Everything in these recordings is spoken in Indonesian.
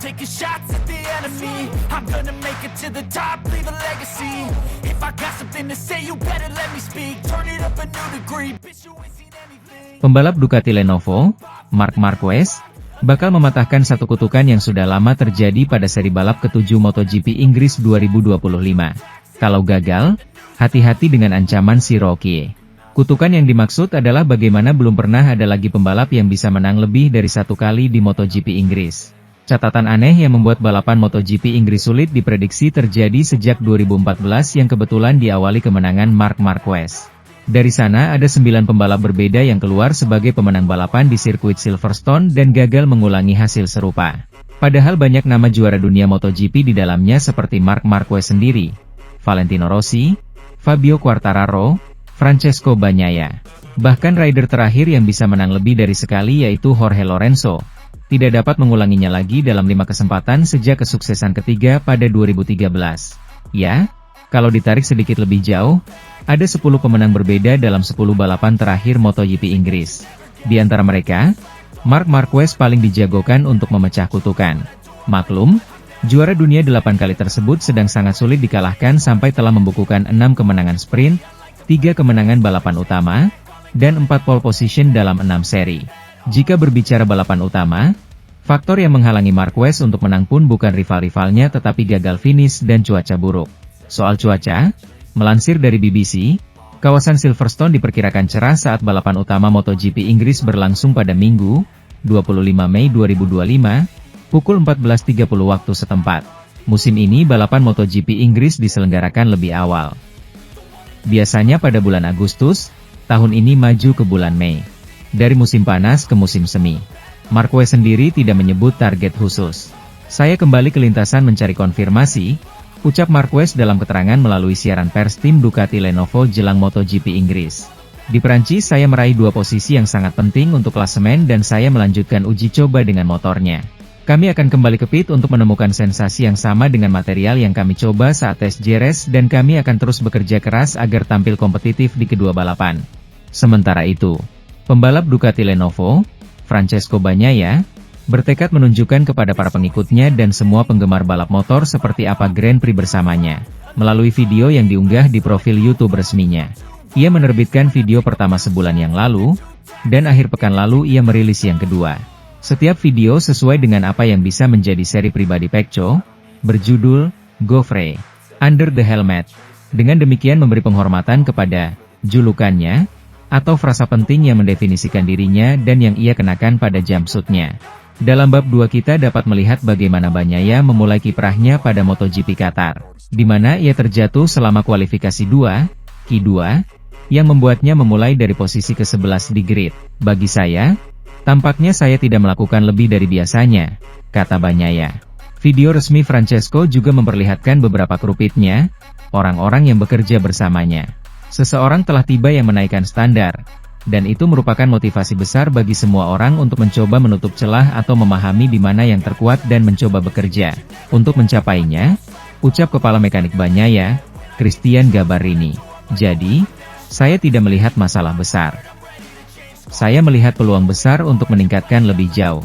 taking shots at the enemy. I'm gonna make it to the top, leave a legacy. If I got something to say, you better let me speak. Turn it up a new degree, bitch, you ain't seen anything. Pembalap Ducati Lenovo, Marc Marquez, bakal mematahkan satu kutukan yang sudah lama terjadi pada seri balap ke-7 MotoGP Inggris 2025. Kalau gagal, hati-hati dengan ancaman si Rocky. Kutukan yang dimaksud adalah bagaimana belum pernah ada lagi pembalap yang bisa menang lebih dari satu kali di MotoGP Inggris. Catatan aneh yang membuat balapan MotoGP Inggris sulit diprediksi terjadi sejak 2014 yang kebetulan diawali kemenangan Marc Marquez. Dari sana ada 9 pembalap berbeda yang keluar sebagai pemenang balapan di sirkuit Silverstone dan gagal mengulangi hasil serupa. Padahal banyak nama juara dunia MotoGP di dalamnya seperti Marc Marquez sendiri, Valentino Rossi, Fabio Quartararo, Francesco Bagnaia. Bahkan rider terakhir yang bisa menang lebih dari sekali yaitu Jorge Lorenzo, tidak dapat mengulanginya lagi dalam 5 kesempatan sejak kesuksesan ketiga pada 2013. Ya, kalau ditarik sedikit lebih jauh, ada 10 pemenang berbeda dalam 10 balapan terakhir MotoGP Inggris. Di antara mereka, Marc Marquez paling dijagokan untuk memecah kutukan. Maklum, juara dunia 8 kali tersebut sedang sangat sulit dikalahkan sampai telah membukukan 6 kemenangan sprint, 3 kemenangan balapan utama, dan 4 pole position dalam 6 seri. Jika berbicara balapan utama, faktor yang menghalangi Marquez untuk menang pun bukan rival-rivalnya tetapi gagal finish dan cuaca buruk. Soal cuaca, melansir dari BBC, kawasan Silverstone diperkirakan cerah saat balapan utama MotoGP Inggris berlangsung pada Minggu, 25 Mei 2025, pukul 14.30 waktu setempat. Musim ini balapan MotoGP Inggris diselenggarakan lebih awal. Biasanya pada bulan Agustus, tahun ini maju ke bulan Mei. Dari musim panas ke musim semi. Marquez sendiri tidak menyebut target khusus. Saya kembali ke lintasan mencari konfirmasi, ucap Marquez dalam keterangan melalui siaran pers tim Ducati Lenovo jelang MotoGP Inggris. Di Perancis saya meraih 2 posisi yang sangat penting untuk klasemen dan saya melanjutkan uji coba dengan motornya. Kami akan kembali ke pit untuk menemukan sensasi yang sama dengan material yang kami coba saat tes JRS dan kami akan terus bekerja keras agar tampil kompetitif di kedua balapan. Sementara itu, pembalap Ducati Lenovo, Francesco Bagnaia, bertekad menunjukkan kepada para pengikutnya dan semua penggemar balap motor seperti apa Grand Prix bersamanya, melalui video yang diunggah di profil YouTube resminya. Ia menerbitkan video pertama sebulan yang lalu, dan akhir pekan lalu ia merilis yang kedua. Setiap video sesuai dengan apa yang bisa menjadi seri pribadi Pecco, berjudul Go Free, Under the Helmet. Dengan demikian memberi penghormatan kepada julukannya, atau frasa penting yang mendefinisikan dirinya dan yang ia kenakan pada jumpsuitnya. Dalam bab 2 kita dapat melihat bagaimana Bagnaia memulai kiprahnya pada MotoGP Qatar, di mana ia terjatuh selama kualifikasi 2, Q2, yang membuatnya memulai dari posisi ke-11 di grid. Bagi saya, tampaknya saya tidak melakukan lebih dari biasanya, kata Bagnaia. Video resmi Francesco juga memperlihatkan beberapa kru pitnya, orang-orang yang bekerja bersamanya. Seseorang telah tiba yang menaikkan standar, dan itu merupakan motivasi besar bagi semua orang untuk mencoba menutup celah atau memahami di mana yang terkuat dan mencoba bekerja untuk mencapainya, ucap kepala mekanik Bagnaia, Christian Gabarini. Jadi, saya tidak melihat masalah besar. Saya melihat peluang besar untuk meningkatkan lebih jauh.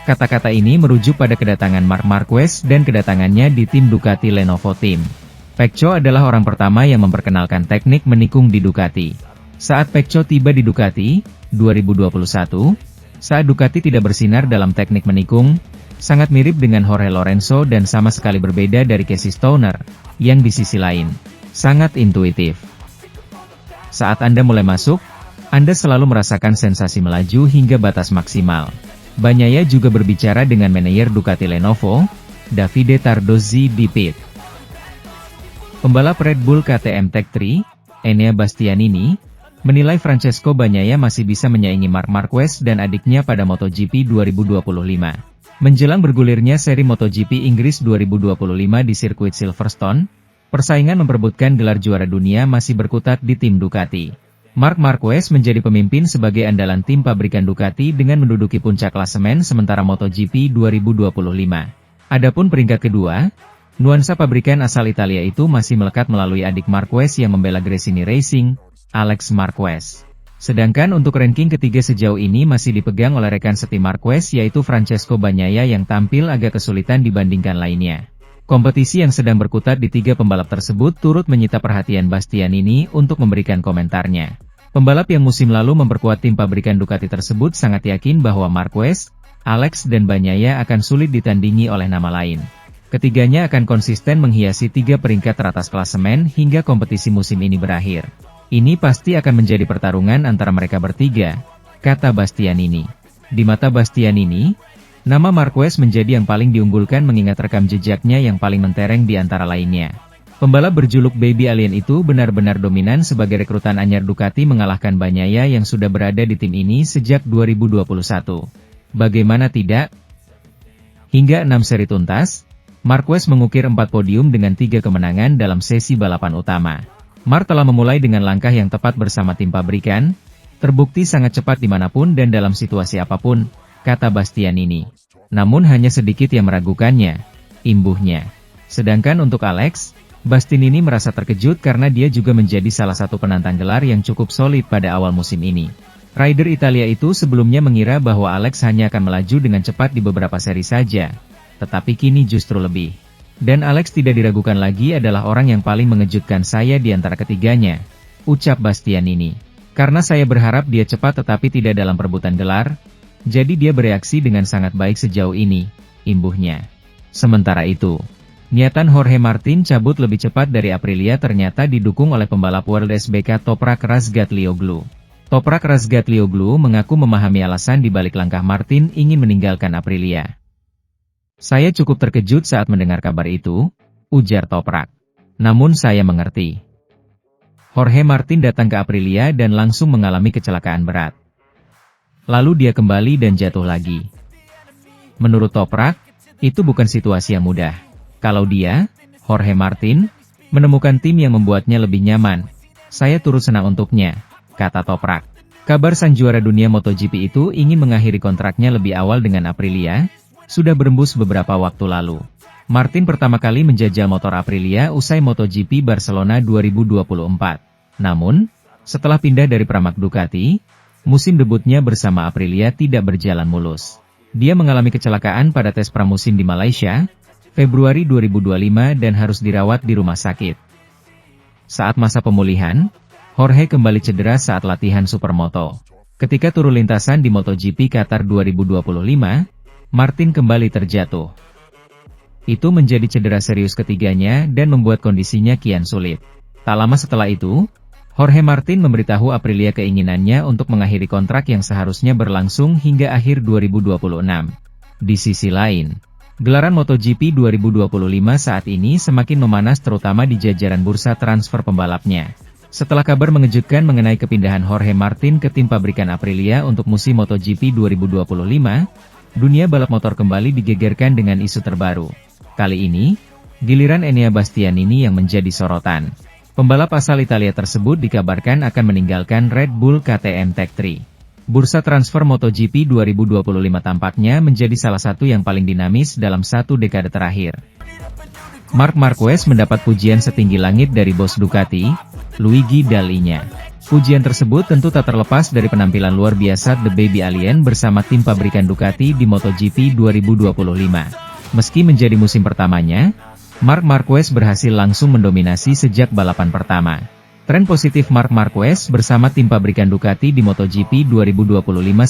Kata-kata ini merujuk pada kedatangan Marc Marquez dan kedatangannya di tim Ducati Lenovo Team. Pecco adalah orang pertama yang memperkenalkan teknik menikung di Ducati. Saat Pecco tiba di Ducati, 2021, saat Ducati tidak bersinar dalam teknik menikung, sangat mirip dengan Jorge Lorenzo dan sama sekali berbeda dari Casey Stoner, yang di sisi lain, sangat intuitif. Saat Anda mulai masuk, Anda selalu merasakan sensasi melaju hingga batas maksimal. Bagnaia juga berbicara dengan manajer Ducati Lenovo, Davide Tardozzi di pit. Pembalap Red Bull KTM Tech3, Enea Bastianini, menilai Francesco Bagnaia masih bisa menyaingi Marc Marquez dan adiknya pada MotoGP 2025. Menjelang bergulirnya seri MotoGP Inggris 2025 di sirkuit Silverstone, persaingan memperebutkan gelar juara dunia masih berkutat di tim Ducati. Marc Marquez menjadi pemimpin sebagai andalan tim pabrikan Ducati dengan menduduki puncak klasemen sementara MotoGP 2025. Adapun peringkat kedua, nuansa pabrikan asal Italia itu masih melekat melalui adik Marquez yang membela Gresini Racing, Alex Marquez. Sedangkan untuk ranking ketiga sejauh ini masih dipegang oleh rekan setim Marquez yaitu Francesco Bagnaia yang tampil agak kesulitan dibandingkan lainnya. Kompetisi yang sedang berkutat di tiga pembalap tersebut turut menyita perhatian Bastianini untuk memberikan komentarnya. Pembalap yang musim lalu memperkuat tim pabrikan Ducati tersebut sangat yakin bahwa Marquez, Alex dan Bagnaia akan sulit ditandingi oleh nama lain. Ketiganya akan konsisten menghiasi tiga peringkat teratas klasemen hingga kompetisi musim ini berakhir. Ini pasti akan menjadi pertarungan antara mereka bertiga, kata Bastianini. Di mata Bastianini, nama Marquez menjadi yang paling diunggulkan mengingat rekam jejaknya yang paling mentereng di antara lainnya. Pembalap berjuluk Baby Alien itu benar-benar dominan sebagai rekrutan anyar Ducati mengalahkan Bagnaia yang sudah berada di tim ini sejak 2021. Bagaimana tidak? Hingga 6 seri tuntas, Marquez mengukir 4 podium dengan 3 kemenangan dalam sesi balapan utama. Mark telah memulai dengan langkah yang tepat bersama tim pabrikan, terbukti sangat cepat dimanapun dan dalam situasi apapun, kata Bastianini. Namun hanya sedikit yang meragukannya, imbuhnya. Sedangkan untuk Alex, Bastianini merasa terkejut karena dia juga menjadi salah satu penantang gelar yang cukup solid pada awal musim ini. Rider Italia itu sebelumnya mengira bahwa Alex hanya akan melaju dengan cepat di beberapa seri saja, tetapi kini justru lebih. Dan Alex tidak diragukan lagi adalah orang yang paling mengejutkan saya di antara ketiganya, ucap Bastianini. Karena saya berharap dia cepat tetapi tidak dalam perebutan gelar, jadi dia bereaksi dengan sangat baik sejauh ini, imbuhnya. Sementara itu, niatan Jorge Martin cabut lebih cepat dari Aprilia ternyata didukung oleh pembalap World SBK Toprak Razgatlioglu. Toprak Razgatlioglu mengaku memahami alasan di balik langkah Martin ingin meninggalkan Aprilia. Saya cukup terkejut saat mendengar kabar itu, ujar Toprak. Namun saya mengerti. Jorge Martin datang ke Aprilia dan langsung mengalami kecelakaan berat. Lalu dia kembali dan jatuh lagi. Menurut Toprak, itu bukan situasi yang mudah. Kalau dia, Jorge Martin, menemukan tim yang membuatnya lebih nyaman, saya turut senang untuknya, kata Toprak. Kabar sang juara dunia MotoGP itu ingin mengakhiri kontraknya lebih awal dengan Aprilia, sudah berembus beberapa waktu lalu. Martin pertama kali menjajal motor Aprilia usai MotoGP Barcelona 2024. Namun, setelah pindah dari Pramac Ducati, musim debutnya bersama Aprilia tidak berjalan mulus. Dia mengalami kecelakaan pada tes pramusim di Malaysia, Februari 2025 dan harus dirawat di rumah sakit. Saat masa pemulihan, Jorge kembali cedera saat latihan Supermoto. Ketika turun lintasan di MotoGP Qatar 2025, Martin kembali terjatuh. Itu menjadi cedera serius ketiganya dan membuat kondisinya kian sulit. Tak lama setelah itu, Jorge Martin memberitahu Aprilia keinginannya untuk mengakhiri kontrak yang seharusnya berlangsung hingga akhir 2026. Di sisi lain, gelaran MotoGP 2025 saat ini semakin memanas terutama di jajaran bursa transfer pembalapnya. Setelah kabar mengejutkan mengenai kepindahan Jorge Martin ke tim pabrikan Aprilia untuk musim MotoGP 2025, dunia balap motor kembali digegerkan dengan isu terbaru. Kali ini, giliran Enea Bastianini yang menjadi sorotan. Pembalap asal Italia tersebut dikabarkan akan meninggalkan Red Bull KTM Tech3. Bursa transfer MotoGP 2025 tampaknya menjadi salah satu yang paling dinamis dalam satu dekade terakhir. Marc Marquez mendapat pujian setinggi langit dari bos Ducati, Luigi Dall'Igna. Pujian tersebut tentu tak terlepas dari penampilan luar biasa The Baby Alien bersama tim pabrikan Ducati di MotoGP 2025. Meski menjadi musim pertamanya, Marc Marquez berhasil langsung mendominasi sejak balapan pertama. Tren positif Marc Marquez bersama tim pabrikan Ducati di MotoGP 2025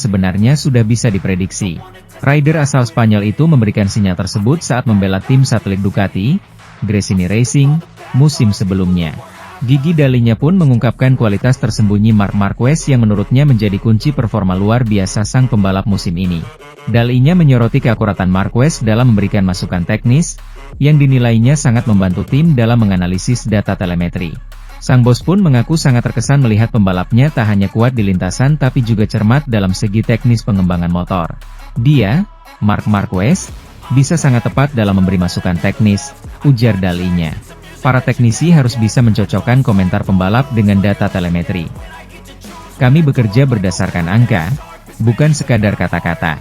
sebenarnya sudah bisa diprediksi. Rider asal Spanyol itu memberikan sinyal tersebut saat membela tim satelit Ducati, Gresini Racing, musim sebelumnya. Gigi Dall'Igna pun mengungkapkan kualitas tersembunyi Marc Marquez yang menurutnya menjadi kunci performa luar biasa sang pembalap musim ini. Dall'Igna menyoroti keakuratan Marquez dalam memberikan masukan teknis, yang dinilainya sangat membantu tim dalam menganalisis data telemetri. Sang bos pun mengaku sangat terkesan melihat pembalapnya tak hanya kuat di lintasan tapi juga cermat dalam segi teknis pengembangan motor. Dia, Marc Marquez, bisa sangat tepat dalam memberi masukan teknis, ujar Dall'Igna. Para teknisi harus bisa mencocokkan komentar pembalap dengan data telemetri. Kami bekerja berdasarkan angka, bukan sekadar kata-kata.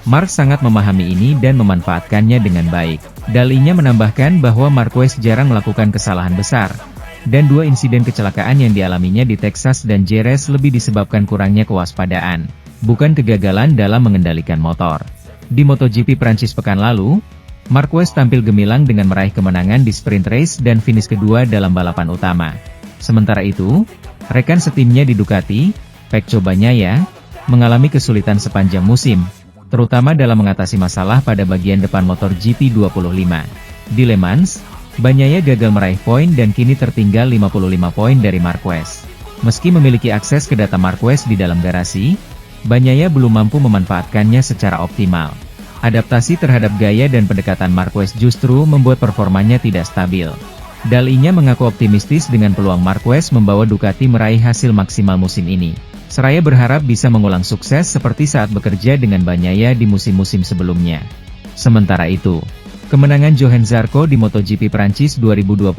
Marc sangat memahami ini dan memanfaatkannya dengan baik. Dall'Igna menambahkan bahwa Marquez jarang melakukan kesalahan besar, dan 2 insiden kecelakaan yang dialaminya di Texas dan Jerez lebih disebabkan kurangnya kewaspadaan, bukan kegagalan dalam mengendalikan motor. Di MotoGP Prancis pekan lalu, Marquez tampil gemilang dengan meraih kemenangan di sprint race dan finish kedua dalam balapan utama. Sementara itu, rekan setimnya di Ducati, Pecco Bagnaia, mengalami kesulitan sepanjang musim, terutama dalam mengatasi masalah pada bagian depan motor GP25. Di Le Mans, Bagnaia gagal meraih poin dan kini tertinggal 55 poin dari Marquez. Meski memiliki akses ke data Marquez di dalam garasi, Bagnaia belum mampu memanfaatkannya secara optimal. Adaptasi terhadap gaya dan pendekatan Marquez justru membuat performanya tidak stabil. Dalinya mengaku optimistis dengan peluang Marquez membawa Ducati meraih hasil maksimal musim ini. Seraya berharap bisa mengulang sukses seperti saat bekerja dengan Bagnaia di musim-musim sebelumnya. Sementara itu, kemenangan Johann Zarco di MotoGP Prancis 2025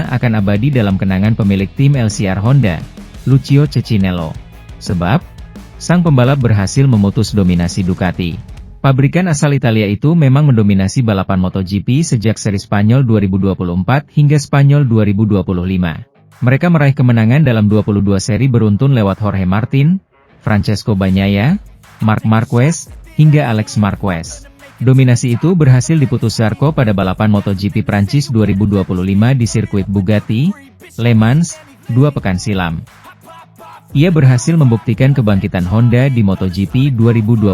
akan abadi dalam kenangan pemilik tim LCR Honda, Lucio Cecchinello. Sebab, sang pembalap berhasil memutus dominasi Ducati. Pabrikan asal Italia itu memang mendominasi balapan MotoGP sejak seri Spanyol 2024 hingga Spanyol 2025. Mereka meraih kemenangan dalam 22 seri beruntun lewat Jorge Martin, Francesco Bagnaia, Marc Marquez, hingga Alex Marquez. Dominasi itu berhasil diputus Zarco pada balapan MotoGP Prancis 2025 di sirkuit Bugatti, Le Mans, 2 pekan silam. Ia berhasil membuktikan kebangkitan Honda di MotoGP 2025.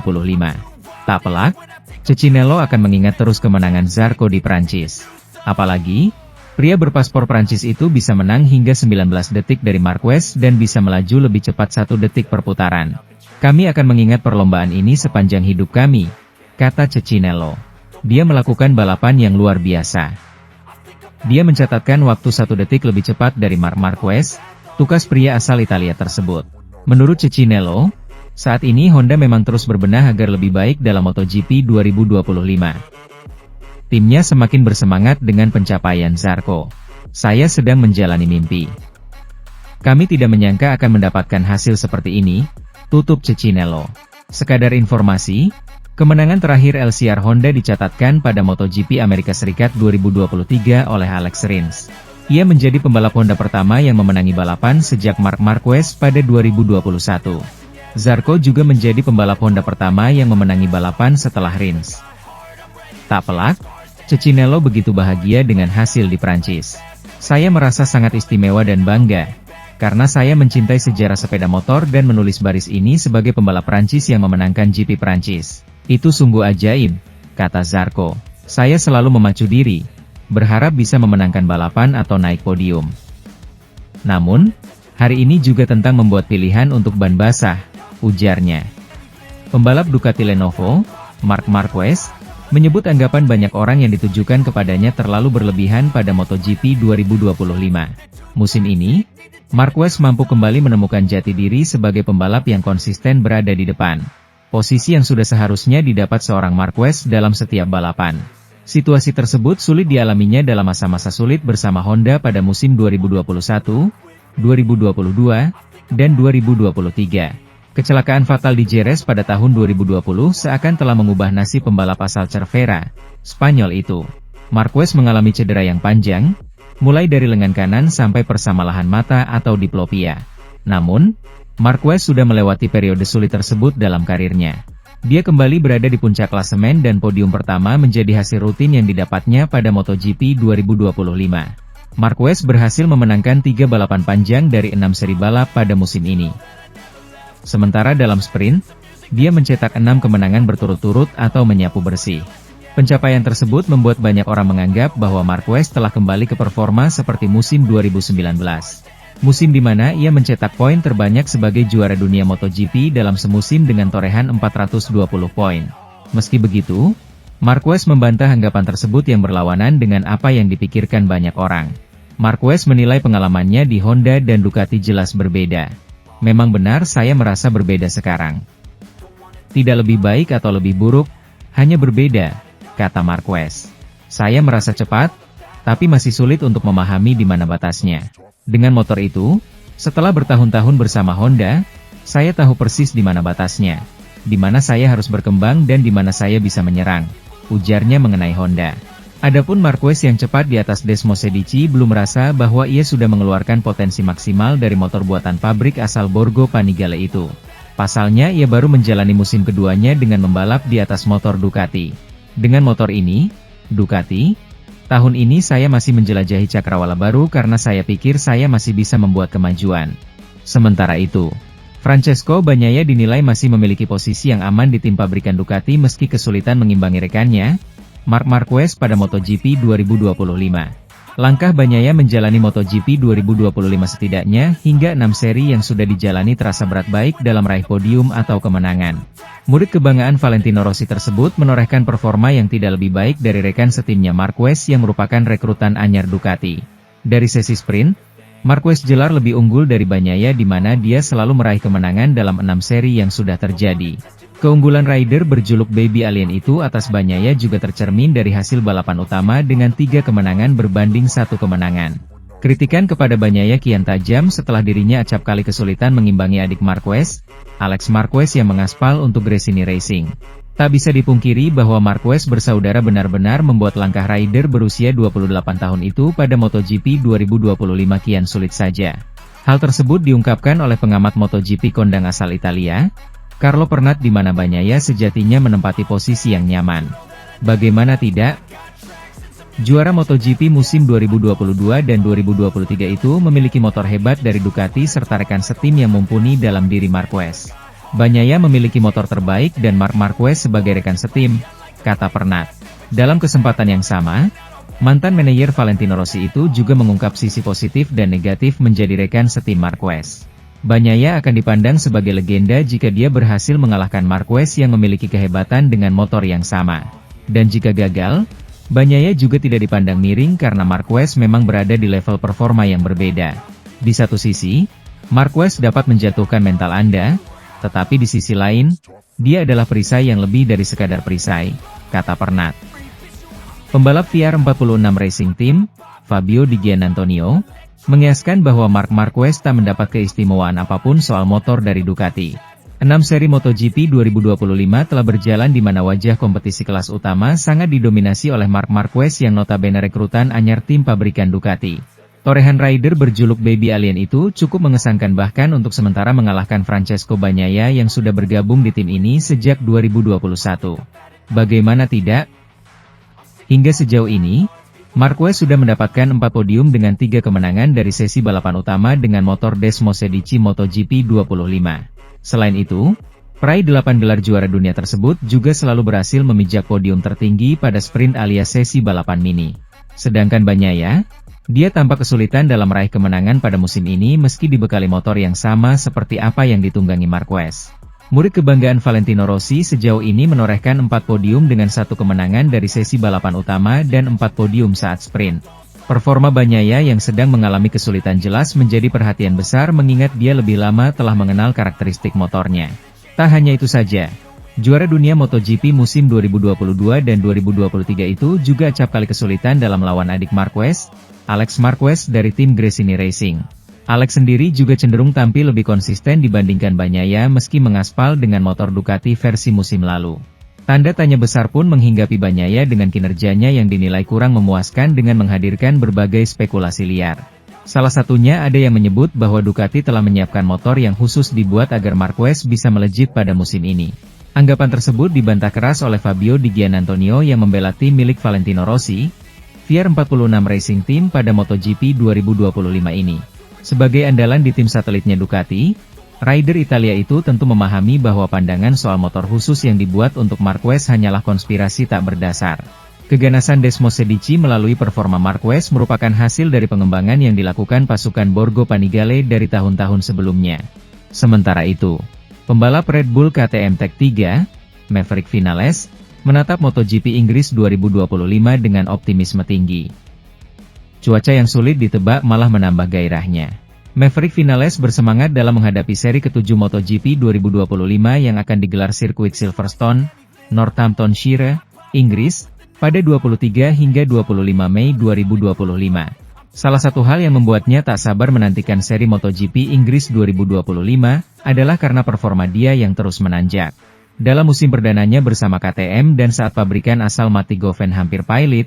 Tak pelak, Cecchinello akan mengingat terus kemenangan Zarco di Prancis. Apalagi, pria berpaspor Prancis itu bisa menang hingga 19 detik dari Marquez dan bisa melaju lebih cepat 1 detik per putaran. Kami akan mengingat perlombaan ini sepanjang hidup kami, kata Cecchinello. Dia melakukan balapan yang luar biasa. Dia mencatatkan waktu 1 detik lebih cepat dari Marc Marquez, tukas pria asal Italia tersebut. Menurut Cecchinello, saat ini Honda memang terus berbenah agar lebih baik dalam MotoGP 2025. Timnya semakin bersemangat dengan pencapaian Zarco. Saya sedang menjalani mimpi. Kami tidak menyangka akan mendapatkan hasil seperti ini, tutup Cecchinello. Sekadar informasi, kemenangan terakhir LCR Honda dicatatkan pada MotoGP Amerika Serikat 2023 oleh Alex Rins. Ia menjadi pembalap Honda pertama yang memenangi balapan sejak Marc Marquez pada 2021. Zarco juga menjadi pembalap Honda pertama yang memenangi balapan setelah Rins. Tak pelak, Cecchinello begitu bahagia dengan hasil di Prancis. Saya merasa sangat istimewa dan bangga, karena saya mencintai sejarah sepeda motor dan menulis baris ini sebagai pembalap Prancis yang memenangkan GP Prancis. Itu sungguh ajaib, kata Zarco. Saya selalu memacu diri, berharap bisa memenangkan balapan atau naik podium. Namun, hari ini juga tentang membuat pilihan untuk ban basah, ujarnya. Pembalap Ducati Lenovo, Marc Marquez, menyebut anggapan banyak orang yang ditujukan kepadanya terlalu berlebihan pada MotoGP 2025. Musim ini, Marquez mampu kembali menemukan jati diri sebagai pembalap yang konsisten berada di depan. Posisi yang sudah seharusnya didapat seorang Marquez dalam setiap balapan. Situasi tersebut sulit dialaminya dalam masa-masa sulit bersama Honda pada musim 2021, 2022, dan 2023. Kecelakaan fatal di Jerez pada tahun 2020 seakan telah mengubah nasib pembalap asal Cervera, Spanyol itu. Marquez mengalami cedera yang panjang, mulai dari lengan kanan sampai persamalahan mata atau diplopia. Namun, Marquez sudah melewati periode sulit tersebut dalam karirnya. Dia kembali berada di puncak klasemen dan podium pertama menjadi hasil rutin yang didapatnya pada MotoGP 2025. Marquez berhasil memenangkan 3 balapan panjang dari 6 seri balap pada musim ini. Sementara dalam sprint, dia mencetak 6 kemenangan berturut-turut atau menyapu bersih. Pencapaian tersebut membuat banyak orang menganggap bahwa Marquez telah kembali ke performa seperti musim 2019. Musim di mana ia mencetak poin terbanyak sebagai juara dunia MotoGP dalam semusim dengan torehan 420 poin. Meski begitu, Marquez membantah anggapan tersebut yang berlawanan dengan apa yang dipikirkan banyak orang. Marquez menilai pengalamannya di Honda dan Ducati jelas berbeda. Memang benar saya merasa berbeda sekarang. Tidak lebih baik atau lebih buruk, hanya berbeda, kata Marquez. Saya merasa cepat, tapi masih sulit untuk memahami di mana batasnya. Dengan motor itu, setelah bertahun-tahun bersama Honda, saya tahu persis di mana batasnya, di mana saya harus berkembang dan di mana saya bisa menyerang, ujarnya mengenai Honda. Adapun Marquez yang cepat di atas Desmosedici belum merasa bahwa ia sudah mengeluarkan potensi maksimal dari motor buatan pabrik asal Borgo Panigale itu. Pasalnya ia baru menjalani musim keduanya dengan membalap di atas motor Ducati. Dengan motor ini, Ducati, tahun ini saya masih menjelajahi cakrawala baru karena saya pikir saya masih bisa membuat kemajuan. Sementara itu, Francesco Bagnaia dinilai masih memiliki posisi yang aman di tim pabrikan Ducati meski kesulitan mengimbangi rekannya, Marc Marquez pada MotoGP 2025. Langkah Bagnaia menjalani MotoGP 2025 setidaknya hingga 6 seri yang sudah dijalani terasa berat baik dalam raih podium atau kemenangan. Murid kebanggaan Valentino Rossi tersebut menorehkan performa yang tidak lebih baik dari rekan setimnya Marquez yang merupakan rekrutan anyar Ducati. Dari sesi sprint, Marquez jelas lebih unggul dari Bagnaia di mana dia selalu meraih kemenangan dalam 6 seri yang sudah terjadi. Keunggulan rider berjuluk Baby Alien itu atas Bagnaia juga tercermin dari hasil balapan utama dengan 3 kemenangan berbanding 1 kemenangan. Kritikan kepada Bagnaia kian tajam setelah dirinya acap kali kesulitan mengimbangi adik Marquez, Alex Marquez yang mengaspal untuk Gresini Racing. Tak bisa dipungkiri bahwa Marquez bersaudara benar-benar membuat langkah rider berusia 28 tahun itu pada MotoGP 2025 kian sulit saja. Hal tersebut diungkapkan oleh pengamat MotoGP kondang asal Italia, Carlo Pernat, di mana Bagnaia sejatinya menempati posisi yang nyaman. Bagaimana tidak? Juara MotoGP musim 2022 dan 2023 itu memiliki motor hebat dari Ducati serta rekan setim yang mumpuni dalam diri Marquez. Bagnaia memiliki motor terbaik dan Marc Marquez sebagai rekan setim, kata Pernat. Dalam kesempatan yang sama, mantan manajer Valentino Rossi itu juga mengungkap sisi positif dan negatif menjadi rekan setim Marquez. Bagnaia akan dipandang sebagai legenda jika dia berhasil mengalahkan Marquez yang memiliki kehebatan dengan motor yang sama. Dan jika gagal, Bagnaia juga tidak dipandang miring karena Marquez memang berada di level performa yang berbeda. Di satu sisi, Marquez dapat menjatuhkan mental Anda, tetapi di sisi lain, dia adalah perisai yang lebih dari sekadar perisai, kata Pernat. Pembalap VR46 Racing Team, Fabio Di Giannantonio, mengiaskan bahwa Marc Marquez tak mendapat keistimewaan apapun soal motor dari Ducati. 6 seri MotoGP 2025 telah berjalan di mana wajah kompetisi kelas utama sangat didominasi oleh Marc Marquez yang notabene rekrutan anyar tim pabrikan Ducati. Torehan rider berjuluk Baby Alien itu cukup mengesankan bahkan untuk sementara mengalahkan Francesco Bagnaia yang sudah bergabung di tim ini sejak 2021. Bagaimana tidak? Hingga sejauh ini, Marquez sudah mendapatkan 4 podium dengan 3 kemenangan dari sesi balapan utama dengan motor Desmosedici MotoGP 25. Selain itu, peraih 8 gelar juara dunia tersebut juga selalu berhasil memijak podium tertinggi pada sprint alias sesi balapan mini. Sedangkan Bagnaia, dia tampak kesulitan dalam meraih kemenangan pada musim ini meski dibekali motor yang sama seperti apa yang ditunggangi Marquez. Murid kebanggaan Valentino Rossi sejauh ini menorehkan 4 podium dengan 1 kemenangan dari sesi balapan utama dan 4 podium saat sprint. Performa Bagnaia yang sedang mengalami kesulitan jelas menjadi perhatian besar mengingat dia lebih lama telah mengenal karakteristik motornya. Tak hanya itu saja, juara dunia MotoGP musim 2022 dan 2023 itu juga acap kali kesulitan dalam melawan adik Marquez, Alex Marquez dari tim Gresini Racing. Alex sendiri juga cenderung tampil lebih konsisten dibandingkan Bagnaia meski mengaspal dengan motor Ducati versi musim lalu. Tanda tanya besar pun menghinggapi Bagnaia dengan kinerjanya yang dinilai kurang memuaskan dengan menghadirkan berbagai spekulasi liar. Salah satunya ada yang menyebut bahwa Ducati telah menyiapkan motor yang khusus dibuat agar Marquez bisa melejit pada musim ini. Anggapan tersebut dibantah keras oleh Fabio Di Giannantonio yang membela tim milik Valentino Rossi, VR46 Racing Team pada MotoGP 2025 ini. Sebagai andalan di tim satelitnya Ducati, rider Italia itu tentu memahami bahwa pandangan soal motor khusus yang dibuat untuk Marquez hanyalah konspirasi tak berdasar. Keganasan Desmosedici melalui performa Marquez merupakan hasil dari pengembangan yang dilakukan pasukan Borgo Panigale dari tahun-tahun sebelumnya. Sementara itu, pembalap Red Bull KTM Tech 3, Maverick Vinales, menatap MotoGP Inggris 2025 dengan optimisme tinggi. Cuaca yang sulit ditebak malah menambah gairahnya. Maverick Vinales bersemangat dalam menghadapi seri ke-7 MotoGP 2025 yang akan digelar sirkuit Silverstone, Northamptonshire, Inggris, pada 23 hingga 25 Mei 2025. Salah satu hal yang membuatnya tak sabar menantikan seri MotoGP Inggris 2025 adalah karena performa dia yang terus menanjak. Dalam musim perdananya bersama KTM dan saat pabrikan asal Matti Говен hampir pailit,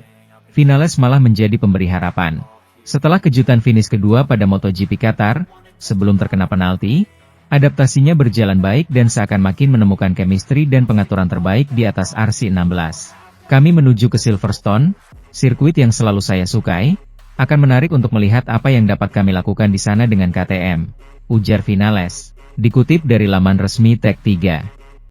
Vinales malah menjadi pemberi harapan. Setelah kejutan finish kedua pada MotoGP Qatar, sebelum terkena penalti, adaptasinya berjalan baik dan seakan makin menemukan chemistry dan pengaturan terbaik di atas RC16. Kami menuju ke Silverstone, sirkuit yang selalu saya sukai, akan menarik untuk melihat apa yang dapat kami lakukan di sana dengan KTM, ujar Vinales. Dikutip dari laman resmi Tech3.